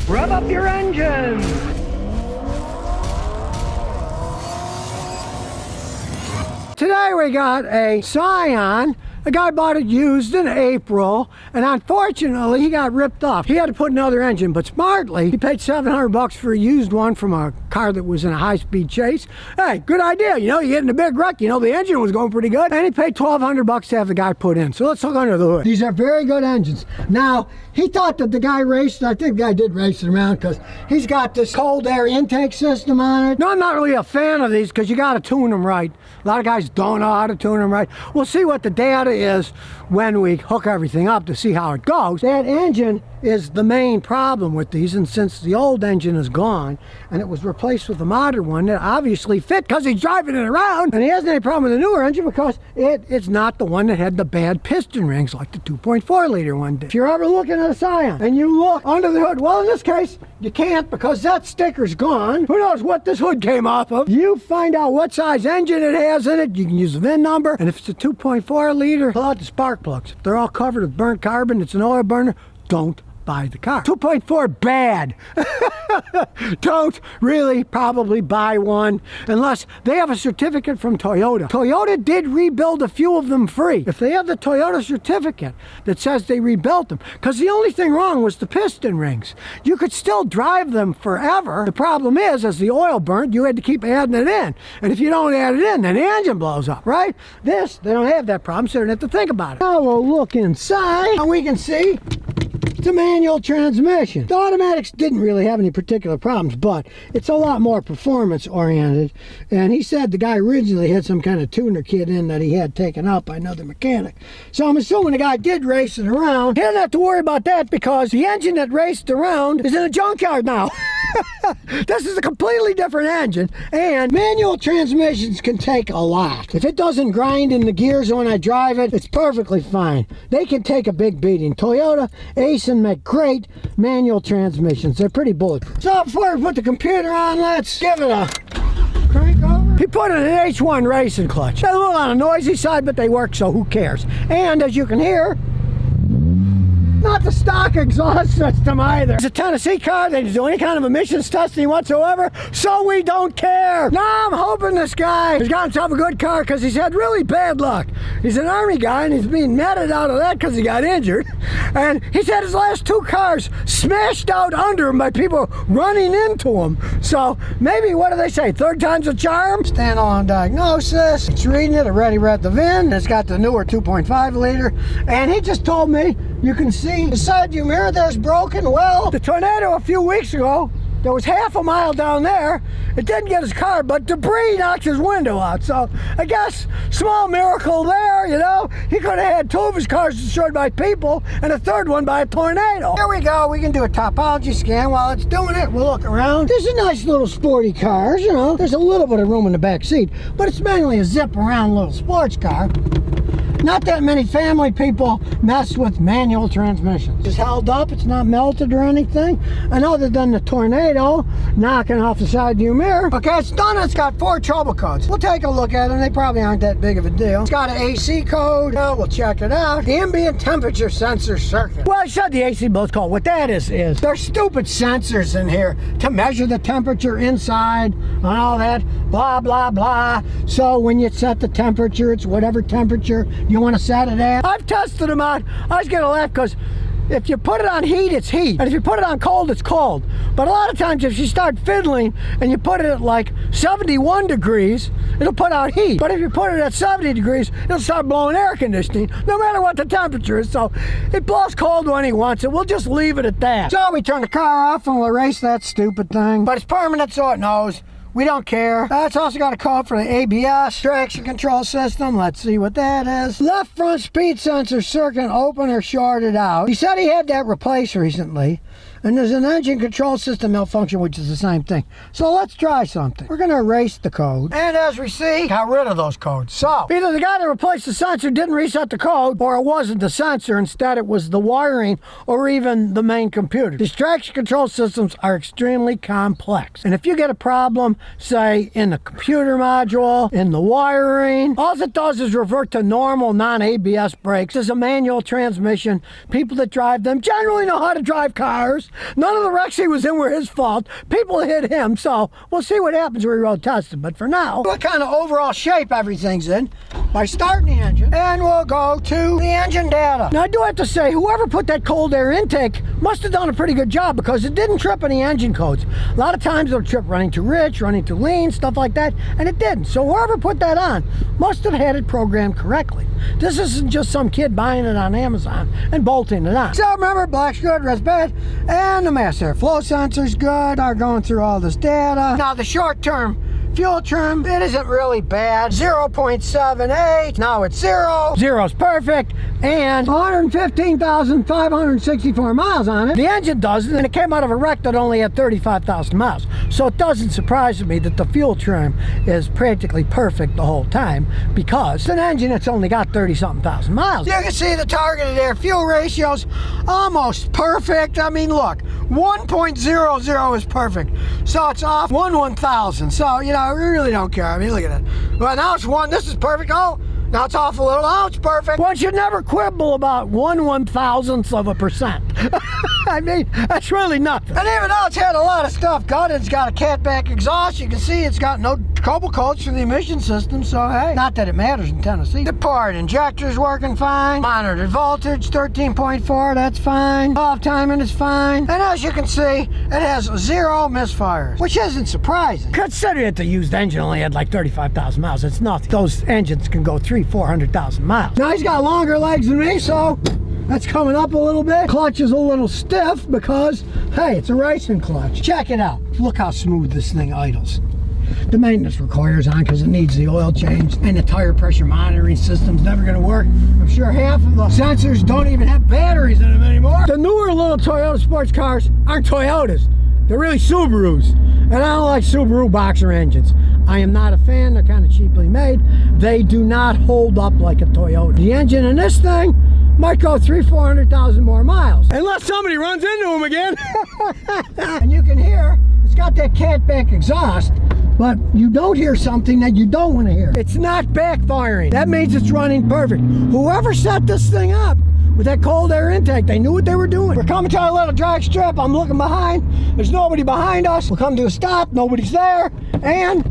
Rev up your engines! Today we got a Scion. The guy bought it used in April, and unfortunately he got ripped off. He had to put another engine, but smartly he paid $700 for a used one from a car that was in a high-speed chase. Hey, good idea. You know, you get in a big wreck, you know the engine was going pretty good, and he paid $1,200 to have the guy put in. So let's look under the hood. These are very good engines. Now, he thought that the guy raced, I think the guy did race it around because he's got this cold air intake system on it. No, I'm not really a fan of these because you got to tune them right. A lot of guys don't know how to tune them right. We'll see what the data is when we hook everything up to see how it goes. That engine is the main problem with these, and since the old engine is gone and it was replaced with a modern one that obviously fit because he's driving it around, and he hasn't any problem with the newer engine because it's not the one that had the bad piston rings like the 2.4 liter one did. If you're ever looking at a Scion and you look under the hood, well, in this case you can't because that sticker's gone. Who knows what this hood came off of? You find out what size engine it has in it, you can use the VIN number, and if it's a 2.4 liter, pull out the spark plugs. If they're all covered with burnt carbon, it's an oil burner, don't buy the car. 2.4 bad. Don't really probably buy one unless they have a certificate from Toyota. Toyota did rebuild a few of them free. If they have the Toyota certificate that says they rebuilt them, because the only thing wrong was the piston rings. You could still drive them forever. The problem is, as the oil burnt, you had to keep adding it in. And if you don't add it in, then the engine blows up, right? This, they don't have that problem, so they don't have to think about it. Now we'll look inside and we can see it's a manual transmission. The automatics didn't really have any particular problems, but it's a lot more performance oriented. And he said the guy originally had some kind of tuner kit in that he had taken out by another mechanic. So I'm assuming the guy did race it around. He doesn't have to worry about that because the engine that raced around is in a junkyard now. This is a completely different engine, and manual transmissions can take a lot. If it doesn't grind in the gears when I drive it, it's perfectly fine. They can take a big beating. Toyota, Ace, and make great manual transmissions. They're pretty bulletproof. So before we put the computer on, let's give it a crank over. He put in an H1 racing clutch. They're a little on the noisy side, but they work, so who cares? And as you can hear, not the stock exhaust system either. It's a Tennessee car. They didn't do any kind of emissions testing whatsoever, so we don't care. Now I'm hoping this guy has got himself a good car because he's had really bad luck. He's an Army guy and he's being netted out of that because he got injured. And he's had his last two cars smashed out under him by people running into him. So maybe, what do they say, third time's a charm? Standalone diagnosis. It's reading it. I already read the VIN. It's got the newer 2.5 liter. And he just told me, you can see the side view mirror there's broken. Well, the tornado a few weeks ago, there was half a mile down there. It didn't get his car, but debris knocked his window out. So I guess small miracle there, you know. He could have had two of his cars destroyed by people and a third one by a tornado. Here we go. We can do a topology scan. While it's doing it, we'll look around. There's a nice little sporty cars, you know. There's a little bit of room in the back seat, but it's mainly a zip around little sports car. Not that many family people mess with manual transmissions. It's held up, it's not melted or anything. And other than the tornado knocking off the side view mirror, okay, it's done. It's got 4 trouble codes. We'll take a look at them. They probably aren't that big of a deal. It's got an AC code. Well, we'll check it out. The ambient temperature sensor circuit. Well, I said the AC both code. What that is there's stupid sensors in here to measure the temperature inside and all that, blah, blah, blah. So when you set the temperature, it's whatever temperature you want to set it at. I've tested them out. I was gonna laugh because if you put it on heat, it's heat. And if you put it on cold, it's cold. But a lot of times if you start fiddling and you put it at like 71 degrees, it'll put out heat. But if you put it at 70 degrees, it'll start blowing air conditioning, no matter what the temperature is. So it blows cold when he wants it. We'll just leave it at that. So we turn the car off and we'll erase that stupid thing. But it's permanent, so it knows. We don't care. It's also got a code for the ABS traction control system. Let's see what that is. Left front speed sensor circuit open or shorted out. He said he had that replaced recently. And there's an engine control system malfunction, which is the same thing. So let's try something. We're gonna erase the code. And as we see, got rid of those codes. So either the guy that replaced the sensor didn't reset the code, or it wasn't the sensor. Instead, it was the wiring or even the main computer. These traction control systems are extremely complex. And if you get a problem, say in the computer module, in the wiring, all it does is revert to normal non-ABS brakes. This is a manual transmission. People that drive them generally know how to drive cars. None of the wrecks he was in were his fault. People hit him, so we'll see what happens when we road test it. But for now, what kind of overall shape everything's in by starting the engine, and we'll go to the engine data. Now I do have to say, whoever put that cold air intake must have done a pretty good job, because it didn't trip any engine codes. A lot of times it'll trip running too rich, running too lean, stuff like that, and it didn't. So whoever put that on must have had it programmed correctly. This isn't just some kid buying it on Amazon and bolting it on. So remember, black's good, red's bad, and the mass airflow sensor's good. Are going through all this data. Now the short-term fuel trim, it isn't really bad. 0.78, now it's 0. Zero's perfect, and 115,564 miles on it. The engine doesn't, and it came out of a wreck that only had 35,000 miles. So it doesn't surprise me that the fuel trim is practically perfect the whole time, because it's an engine that's only got 30-something thousand miles. You can see the targeted air fuel ratio's almost perfect. I mean, look, 1.00 is perfect. So it's off 1/1000. So, you know, we really don't care. I mean, look at it. Well, now it's 1. This is perfect. Oh, now it's off a little. Oh, it's perfect. One should never quibble about 1/1000%. I mean, that's really nothing. And even though it's had a lot of stuff gutted, it's got a catback exhaust. You can see it's got no trouble codes for the emission system, so hey, not that it matters in Tennessee. The part injector's working fine. Monitored voltage, 13.4, that's fine. Off timing is fine. And as you can see, it has 0 misfires, which isn't surprising, considering that the used engine only had like 35,000 miles. It's nothing. Those engines can go 300,000-400,000 miles. Now he's got longer legs than me, so that's coming up a little bit. Clutch is a little stiff because, hey, it's a racing clutch. Check it out. Look how smooth this thing idles. The maintenance require's on because it needs the oil change, and the tire pressure monitoring system's never going to work. I'm sure half of the sensors don't even have batteries in them anymore. The newer little Toyota sports cars aren't Toyotas. They're really Subarus. And I don't like Subaru boxer engines. I am not a fan. They're kind of cheaply made. They do not hold up like a Toyota. The engine in this thing might go 300,000-400,000 more miles, unless somebody runs into them again. And you can hear it's got that catback exhaust, but you don't hear something that you don't want to hear. It's not backfiring. That means it's running perfect. Whoever set this thing up with that cold air intake, they knew what they were doing. We're coming to our little drag strip. I'm looking behind. There's nobody behind us. We'll come to a stop. Nobody's there. And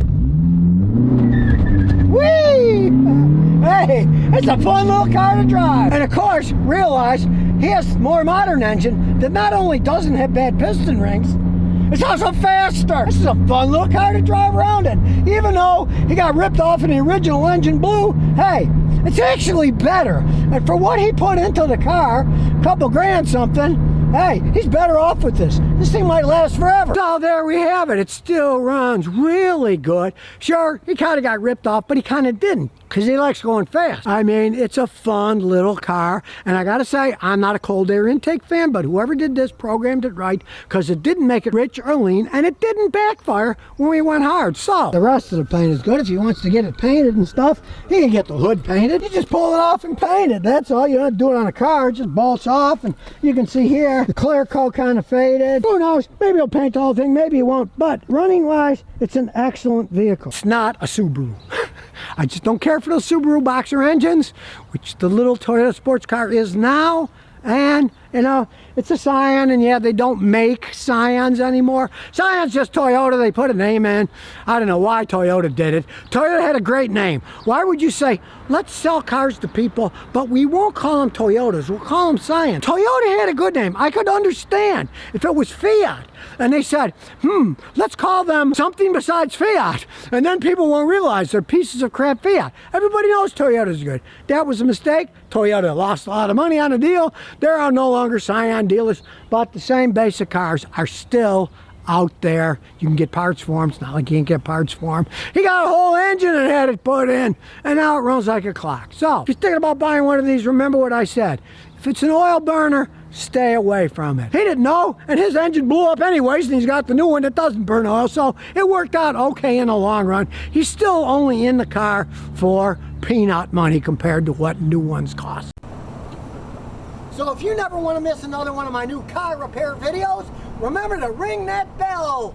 whee! Hey, it's a fun little car to drive. And of course, realize he has a more modern engine that not only doesn't have bad piston rings, it's also faster. This is a fun little car to drive around in. Even though he got ripped off in the original engine blue, hey, it's actually better. And for what he put into the car, a couple grand something, hey, he's better off with this. This thing might last forever. So there we have it. It still runs really good. Sure, he kind of got ripped off, but he kind of didn't, because he likes going fast. I mean, it's a fun little car. And I gotta say, I'm not a cold air intake fan, but whoever did this programmed it right, because it didn't make it rich or lean, and it didn't backfire when we went hard. So the rest of the paint is good. If he wants to get it painted and stuff, he can get the hood painted. You just pull it off and paint it. That's all. You don't have to do it on a car. It just bolts off, and you can see here the clear coat kind of faded. Who knows? Maybe he'll paint the whole thing, maybe he won't. But running wise, it's an excellent vehicle. It's not a Subaru. I just don't care for those Subaru boxer engines, which the little Toyota sports car is now. And, you know, it's a Scion, and yeah, they don't make Scions anymore. Scion's just Toyota. They put a name in. I don't know why Toyota did it. Toyota had a great name. Why would you say, let's sell cars to people, but we won't call them Toyotas, we'll call them Scions? Toyota had a good name. I could understand if it was Fiat, and they said, let's call them something besides Fiat, and then people won't realize they're pieces of crap Fiat. Everybody knows Toyota's good. That was a mistake. Toyota lost a lot of money on the deal. There are no longer Scion dealers, but the same basic cars are still out there. You can get parts for them. It's not like you can't get parts for them. He got a whole engine and had it put in, and now it runs like a clock. So if you're thinking about buying one of these, remember what I said. If it's an oil burner, stay away from it. He didn't know, and his engine blew up anyways, and he's got the new one that doesn't burn oil, so it worked out okay in the long run. He's still only in the car for peanut money compared to what new ones cost. So if you never want to miss another one of my new car repair videos, remember to ring that bell.